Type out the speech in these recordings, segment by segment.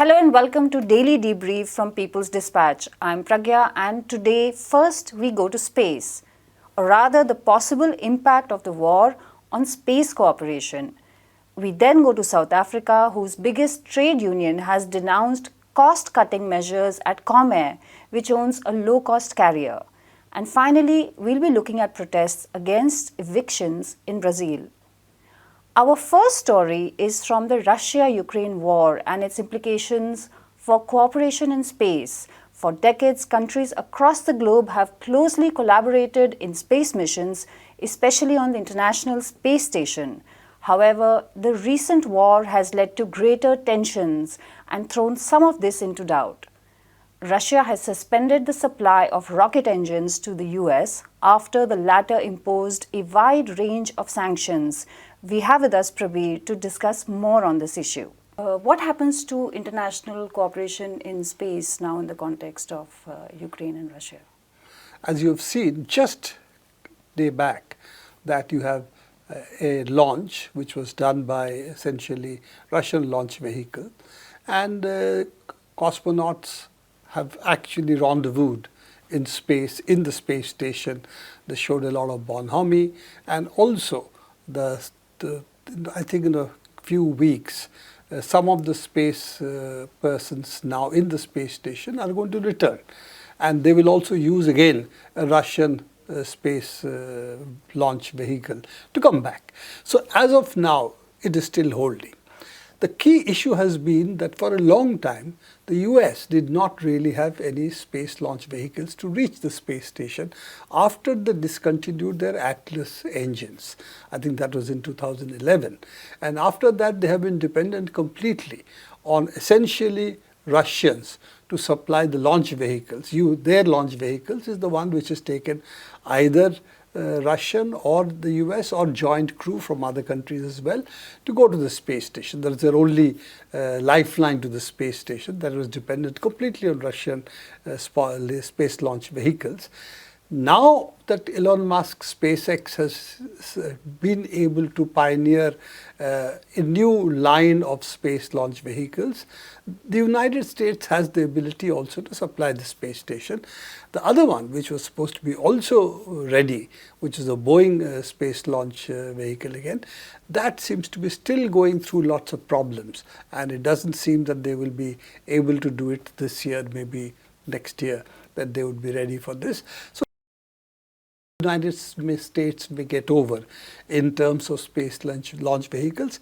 Hello and welcome to Daily Debrief from People's Dispatch. I'm Pragya and today first we go to space, or rather the possible impact of the war on space cooperation. We then go to South Africa, whose biggest trade union has denounced cost-cutting measures at Comair, which owns a low-cost carrier. And finally, we'll be looking at protests against evictions in Brazil. Our first story is from the Russia-Ukraine war and its implications for cooperation in space. For decades, countries across the globe have closely collaborated in space missions, especially on the International Space Station. However, the recent war has led to greater tensions and thrown some of this into doubt. Russia has suspended the supply of rocket engines to the US after the latter imposed a wide range of sanctions. We have with us Prabir to discuss more on this issue. What happens to international cooperation in space now in the context of Ukraine and Russia? As you have seen, just day back, that you have a launch which was done by essentially Russian launch vehicle, and cosmonauts have actually rendezvoused in space, in the space station. They showed a lot of bonhomie, and also I think in a few weeks, some of the space persons now in the space station are going to return, and they will also use again a Russian space launch vehicle to come back. So as of now, it is still holding. The key issue has been that for a long time, the US did not really have any space launch vehicles to reach the space station after they discontinued their Atlas engines. I think that was in 2011. And after that, they have been dependent completely on essentially Russians to supply the launch vehicles. Their launch vehicles is the one which is taken either Russian or the US or joint crew from other countries as well to go to the space station. That is their only lifeline to the space station, that was dependent completely on Russian space launch vehicles. Now that Elon Musk's SpaceX has been able to pioneer a new line of space launch vehicles, the United States has the ability also to supply the space station. The other one, which was supposed to be also ready, which is a Boeing space launch vehicle again, that seems to be still going through lots of problems, and it doesn't seem that they will be able to do it this year, maybe next year, that they would be ready for this. So United States may get over in terms of space launch vehicles,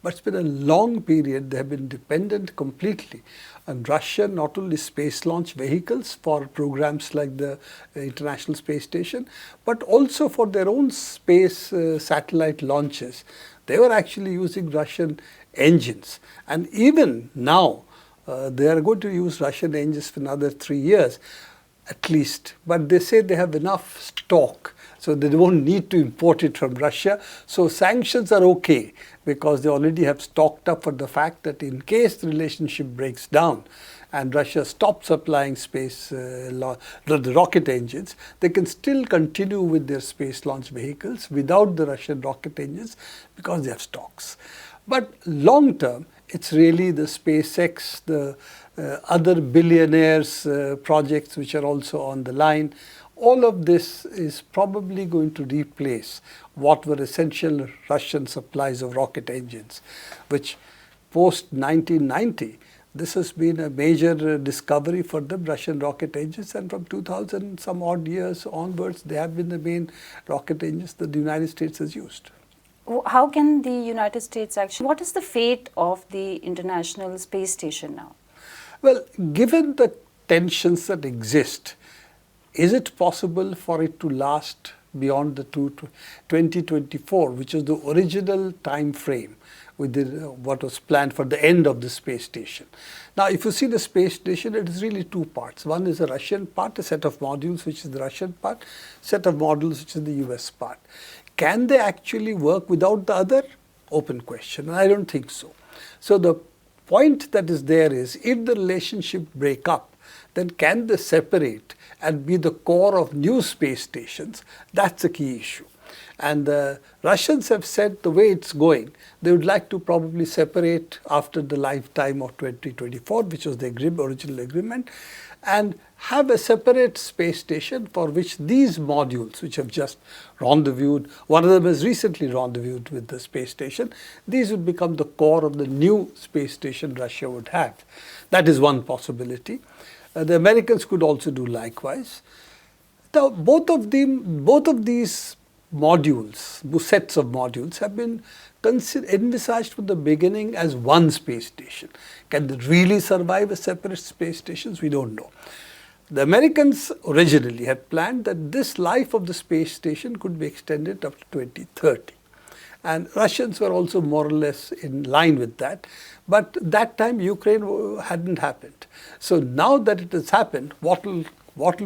but it's been a long period. They have been dependent completely on Russian, not only space launch vehicles for programs like the International Space Station, but also for their own space satellite launches. They were actually using Russian engines, and even now they are going to use Russian engines for another 3 years at least, but they say they have enough stock, so they won't need to import it from Russia. So sanctions are okay because they already have stocked up for the fact that in case the relationship breaks down and Russia stops supplying the rocket engines, they can still continue with their space launch vehicles without the Russian rocket engines because they have stocks. But long term, it's really the SpaceX, the other billionaires' projects which are also on the line. All of this is probably going to replace what were essential Russian supplies of rocket engines, which post 1990, this has been a major discovery for the Russian rocket engines, and from 2000 some odd years onwards, they have been the main rocket engines that the United States has used. How can the United States actually, what is the fate of the International Space Station now? Well, given the tensions that exist, is it possible for it to last beyond the 2024, which is the original time frame with what was planned for the end of the space station? Now, if you see the space station, it is really two parts. One is the Russian part, a set of modules, which is the Russian part, set of modules, which is the US part. Can they actually work without the other? Open question, and I don't think so. So the point that is there is, if the relationship break up, then can they separate and be the core of new space stations? That's a key issue. And the Russians have said the way it's going, they would like to probably separate after the lifetime of 2024, which was the original agreement, and have a separate space station for which these modules, which have just rendezvoused, one of them has recently rendezvoused with the space station, these would become the core of the new space station Russia would have. That is one possibility. The Americans could also do likewise. Both of these modules, sets of modules, have been envisaged from the beginning as one space station. Can they really survive as separate space stations? We don't know. The Americans originally had planned that this life of the space station could be extended up to 2030. And Russians were also more or less in line with that. But that time Ukraine hadn't happened. So now that it has happened, what will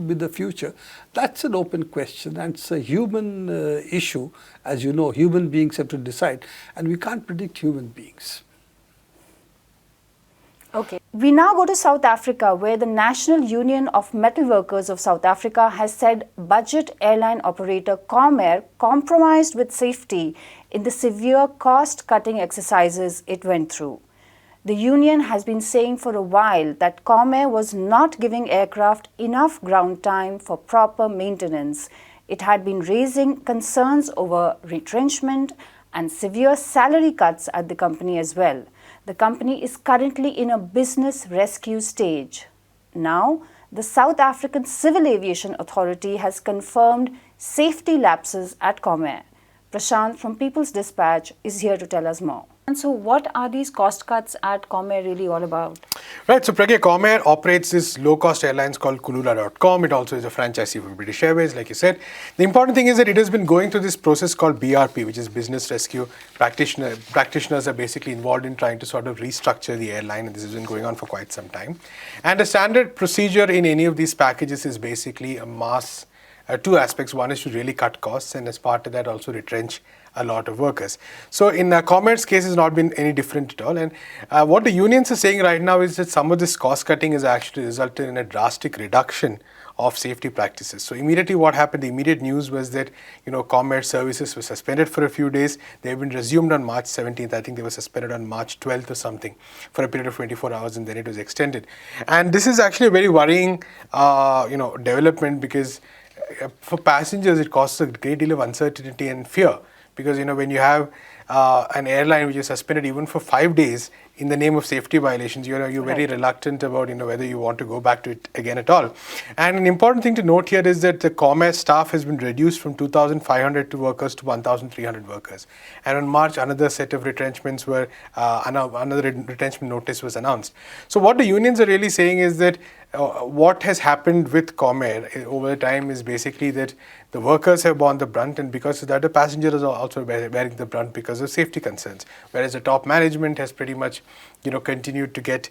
be the future? That's an open question, and it's a human issue. As you know, human beings have to decide, and we can't predict human beings. Okay. We now go to South Africa, where the National Union of Metal Workers of South Africa has said budget airline operator Comair compromised with safety in the severe cost-cutting exercises it went through. The union has been saying for a while that Comair was not giving aircraft enough ground time for proper maintenance. It had been raising concerns over retrenchment and severe salary cuts at the company as well. The company is currently in a business rescue stage. Now, the South African Civil Aviation Authority has confirmed safety lapses at Comair. Prashant from People's Dispatch is here to tell us more. And so what are these cost cuts at Comair really all about? Right, so Pragya, Comair operates this low-cost airlines called Kulula.com. It also is a franchisee for British Airways, like you said. The important thing is that it has been going through this process called BRP, which is Business Rescue Practitioners are basically involved in trying to sort of restructure the airline, and this has been going on for quite some time. And a standard procedure in any of these packages is basically a mass two aspects. One is to really cut costs, and as part of that also retrench a lot of workers. So in Comair's case, it's not been any different at all. And what the unions are saying right now is that some of this cost cutting has actually resulted in a drastic reduction of safety practices. So immediately what happened, the immediate news was that, Comair services were suspended for a few days. They've been resumed on March 17th. I think they were suspended on March 12th or something for a period of 24 hours, and then it was extended. And this is actually a very worrying, development, because for passengers, it causes a great deal of uncertainty and fear. Because, when you have an airline which is suspended even for 5 days in the name of safety violations, you're very reluctant about, whether you want to go back to it again at all. And an important thing to note here is that the Comair staff has been reduced from 2,500 workers to 1,300 workers. And on March, another set of retrenchments were, another retrenchment notice was announced. So what the unions are really saying is that what has happened with Comair over time is basically that the workers have borne the brunt, and because of that, the passengers are also bearing the brunt because of safety concerns. Whereas the top management has pretty much, continued to get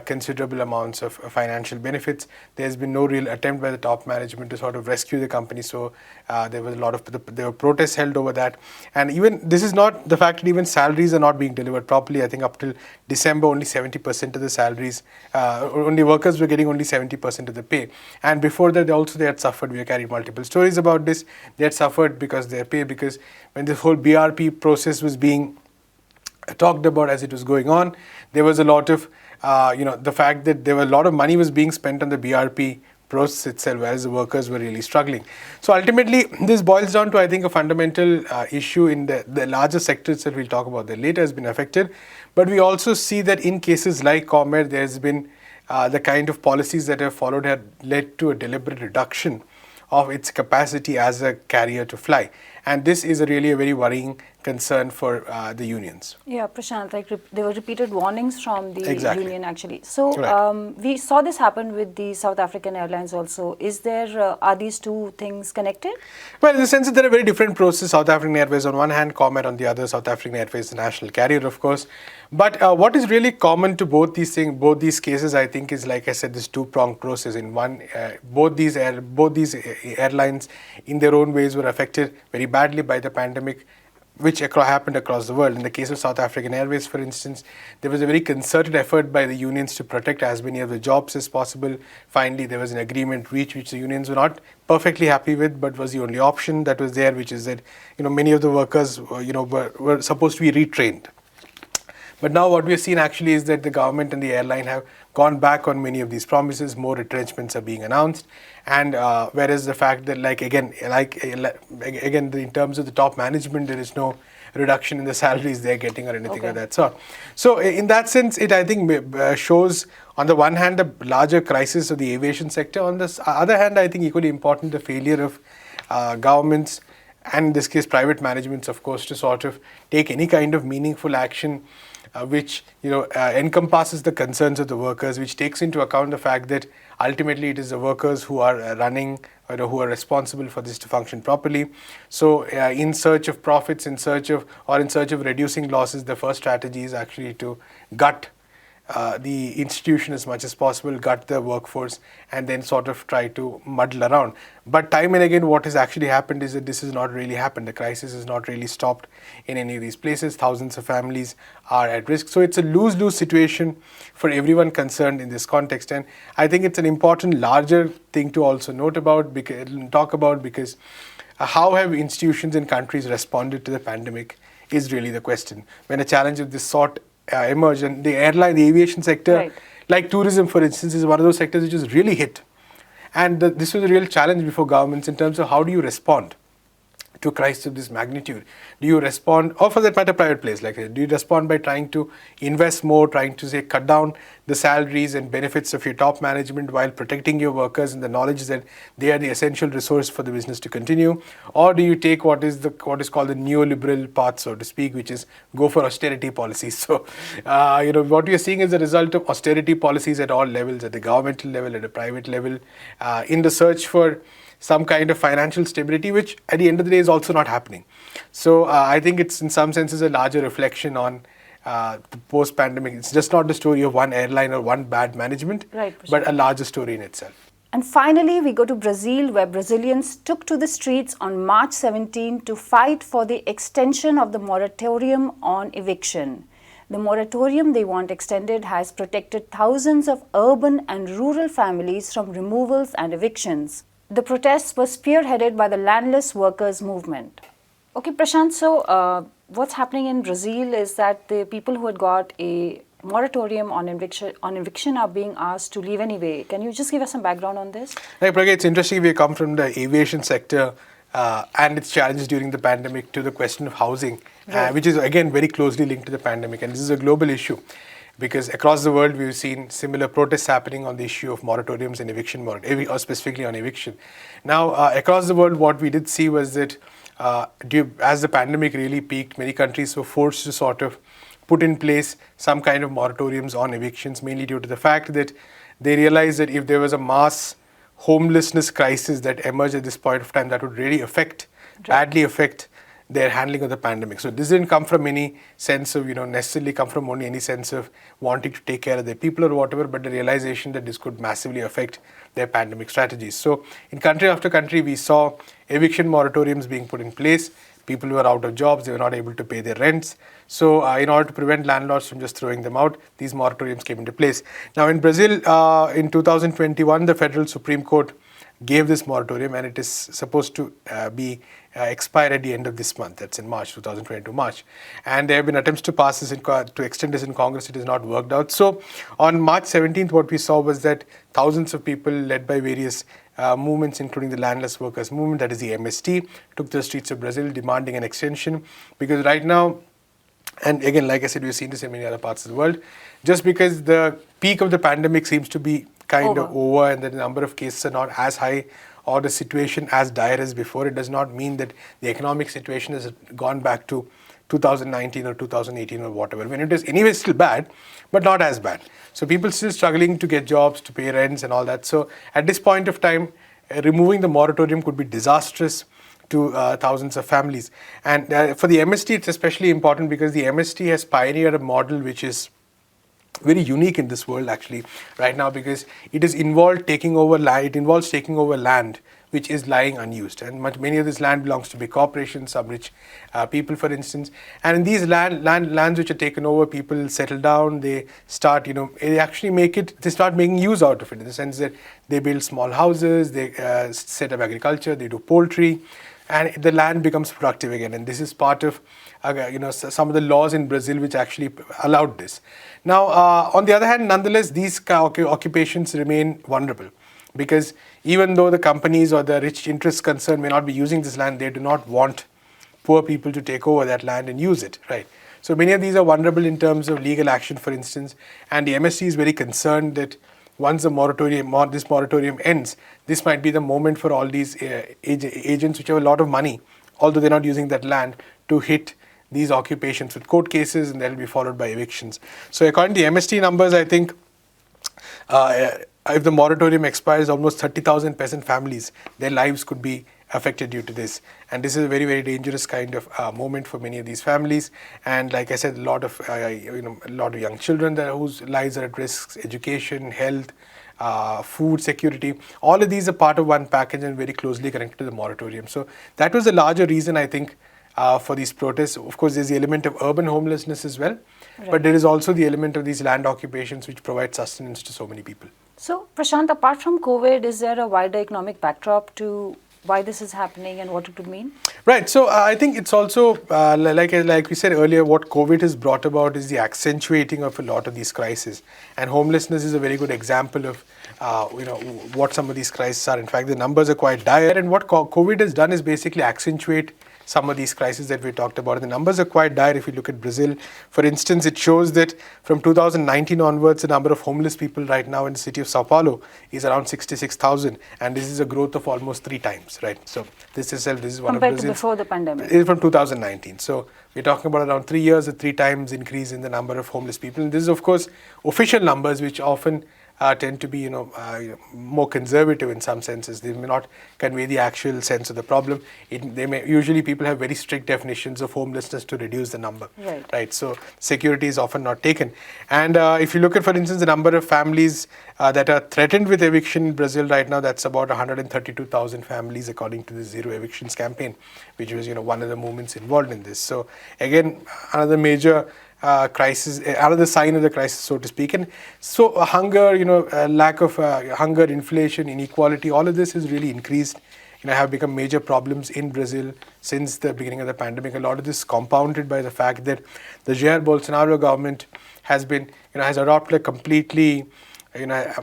considerable amounts of financial benefits. There's been no real attempt by the top management to sort of rescue the company. So there was a lot of there were protests held over that, and even this is not the fact that even salaries are not being delivered properly. I think up till December, only 70% of the salaries, only workers were getting only 70% of the pay. And before that, they had suffered. We have carried multiple stories about this. They had suffered because their pay, because when this whole BRP process was being talked about as it was going on, there was a lot of, the fact that there were a lot of money was being spent on the BRP process itself, whereas the workers were really struggling. So ultimately, this boils down to, I think, a fundamental issue in the larger sectors that we'll talk about that later has been affected. But we also see that in cases like Comair, there's been the kind of policies that have followed have led to a deliberate reduction of its capacity as a carrier to fly. And this is really a very worrying concern for the unions. Yeah, Prashant, there were repeated warnings from the union actually. So Right. we saw this happen with the South African Airlines also. Are these two things connected? Well, in the sense that they're a very different process. South African Airways on one hand, Comair on the other. South African Airways, the national carrier, of course. But what is really common to both these cases, I think, is, like I said, this two-pronged process. In one, both these airlines, in their own ways, were affected very badly by the pandemic. which happened across the world. In the case of South African Airways, for instance, there was a very concerted effort by the unions to protect as many of the jobs as possible. Finally, there was an agreement reached which the unions were not perfectly happy with, but was the only option that was there, which is that many of the workers were supposed to be retrained. But now what we've seen actually is that the government and the airline have gone back on many of these promises. More retrenchments are being announced, and whereas the fact that again in terms of the top management, there is no reduction in the salaries they're getting or anything of that sort. So in that sense, it I think shows on the one hand the larger crisis of the aviation sector. On the other hand, I think equally important the failure of governments, and in this case private managements, of course, to sort of take any kind of meaningful action which encompasses the concerns of the workers, which takes into account the fact that ultimately it is the workers who are running or who are responsible for this to function properly. So in search of profits, in search of reducing losses, the first strategy is actually to gut the institution as much as possible, gut the workforce, and then sort of try to muddle around. But time and again, what has actually happened is that this has not really happened. The crisis has not really stopped in any of these places. Thousands of families are at risk. So it's a lose-lose situation for everyone concerned in this context. And I think it's an important, larger thing to also talk about because how have institutions and countries responded to the pandemic is really the question. When a challenge of this sort emerged, and the aviation sector, like tourism, for instance, is one of those sectors which is really hit. And this was a real challenge before governments in terms of how do you respond to a crisis of this magnitude. Do you respond, or for that matter, private players like that, do you respond by trying to invest more, trying to cut down the salaries and benefits of your top management while protecting your workers and the knowledge that they are the essential resource for the business to continue? Or do you take what is called the neoliberal path, so to speak, which is go for austerity policies? So, what we are seeing is the result of austerity policies at all levels, at the governmental level, at the private level, in the search for some kind of financial stability, which at the end of the day is also not happening. So I think it's in some senses a larger reflection on the post-pandemic. It's just not the story of one airline or one bad management, but a larger story in itself. And finally, we go to Brazil, where Brazilians took to the streets on March 17 to fight for the extension of the moratorium on eviction. The moratorium they want extended has protected thousands of urban and rural families from removals and evictions. The protests were spearheaded by the landless workers movement. Okay, Prashant, so what's happening in Brazil is that the people who had got a moratorium on eviction are being asked to leave anyway. Can you just give us some background on this? Hey, Pragya, it's interesting we come from the aviation sector and its challenges during the pandemic to the question of housing, which is again very closely linked to the pandemic, and this is a global issue. Because across the world, we've seen similar protests happening on the issue of moratoriums and eviction, or specifically on eviction. Now, across the world, what we did see was that as the pandemic really peaked, many countries were forced to sort of put in place some kind of moratoriums on evictions, mainly due to the fact that they realized that if there was a mass homelessness crisis that emerged at this point of time, that would really badly affect their handling of the pandemic. So this didn't come from any sense of, necessarily come from only any sense of wanting to take care of their people or whatever, but the realization that this could massively affect their pandemic strategies. So in country after country, we saw eviction moratoriums being put in place. People were out of jobs, they were not able to pay their rents. So in order to prevent landlords from just throwing them out, these moratoriums came into place. Now in Brazil, in 2021, the Federal Supreme Court gave this moratorium, and it is supposed to be expire at the end of this month. That's in March 2022 March, and there have been attempts to pass this to extend this in Congress. It has not worked out. So on March 17th, what we saw was that thousands of people led by various movements, including the landless workers movement, that is the MST, took to the streets of Brazil demanding an extension, because right now, and again, like I said, we've seen this in many other parts of the world, just because the peak of the pandemic seems to be kind of over and the number of cases are not as high or the situation as dire as before, it does not mean that the economic situation has gone back to 2019 or 2018 or whatever. When it is anyway still bad, but not as bad. So people still struggling to get jobs, to pay rents and all that. So at this point of time, removing the moratorium could be disastrous to thousands of families. And for the MST, it's especially important because the MST has pioneered a model which is very unique in this world actually right now, because it is involved taking over land. It involves taking over land which is lying unused. And many of this land belongs to big corporations, some rich people, for instance. And in these lands which are taken over, people settle down, they start, they actually they start making use out of it, in the sense that they build small houses, they set up agriculture, they do poultry, and the land becomes productive again. And this is part of some of the laws in Brazil which actually allowed this. Now, on the other hand, nonetheless, these occupations remain vulnerable, because even though the companies or the rich interests concerned may not be using this land, they do not want poor people to take over that land and use it, right? So many of these are vulnerable in terms of legal action, for instance, and the MST is very concerned that once this moratorium ends, this might be the moment for all these agents which have a lot of money, although they're not using that land, to hit these occupations with court cases, and that will be followed by evictions. So according to the MST numbers, I think if the moratorium expires, almost 30,000 peasant families, their lives could be affected due to this. And this is a very, very dangerous kind of moment for many of these families. And like I said, a lot of young children whose lives are at risk, education, health, food security, all of these are part of one package and very closely connected to the moratorium. So that was the larger reason, I think, for these protests. Of course, there's the element of urban homelessness as well, right, but there is also the element of these land occupations which provide sustenance to so many people. So, Prashant, apart from COVID, is there a wider economic backdrop to why this is happening and what it would mean? Right. So I think it's also like we said earlier, what COVID has brought about is the accentuating of a lot of these crises, and homelessness is a very good example of what some of these crises are. In fact, the numbers are quite dire, and what COVID has done is basically accentuate some of these crises that we talked about. And the numbers are quite dire. If you look at Brazil, for instance, it shows that from 2019 onwards, the number of homeless people right now in the city of Sao Paulo is around 66,000, and this is a growth of almost 3 times, right? So this is one compared of Brazil's, to before the pandemic. It is from 2019. So we're talking about around 3 years, a 3 times increase in the number of homeless people. And this is, of course, official numbers, which often tend to be, more conservative in some senses. They may not convey the actual sense of the problem. Usually people have very strict definitions of homelessness to reduce the number, right? So security is often not taken. And if you look at, for instance, the number of families that are threatened with eviction in Brazil right now, that's about 132,000 families according to the Zero Evictions campaign, which was, one of the movements involved in this. So again, another major crisis, another sign of the crisis, so to speak. And so hunger, lack of hunger, inflation, inequality, all of this has really increased, have become major problems in Brazil since the beginning of the pandemic. A lot of this compounded by the fact that the Jair Bolsonaro government has been, has adopted a completely,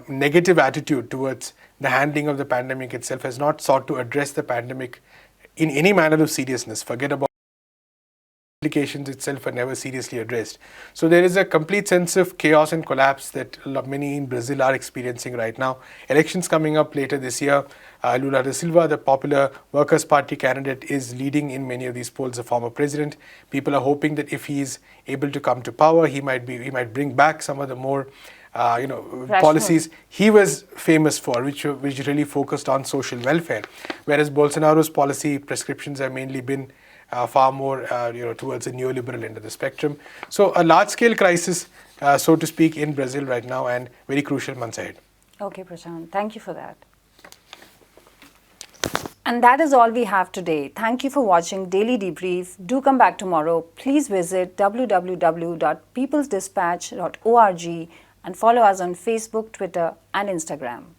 negative attitude towards the handling of the pandemic itself, has not sought to address the pandemic in any manner of seriousness. Forget about implications itself are never seriously addressed. So there is a complete sense of chaos and collapse that many in Brazil are experiencing right now. Elections coming up later this year. Lula da Silva, the popular Workers' Party candidate, is leading in many of these polls, the former president. People are hoping that if he is able to come to power, he might bring back some of the more policies he was famous for, which really focused on social welfare, whereas Bolsonaro's policy prescriptions have mainly been far more, towards the neoliberal end of the spectrum. So a large-scale crisis, so to speak, in Brazil right now, and very crucial months ahead. Okay, Prashant. Thank you for that. And that is all we have today. Thank you for watching Daily Debrief. Do come back tomorrow. Please visit www.peoplesdispatch.org and follow us on Facebook, Twitter, and Instagram.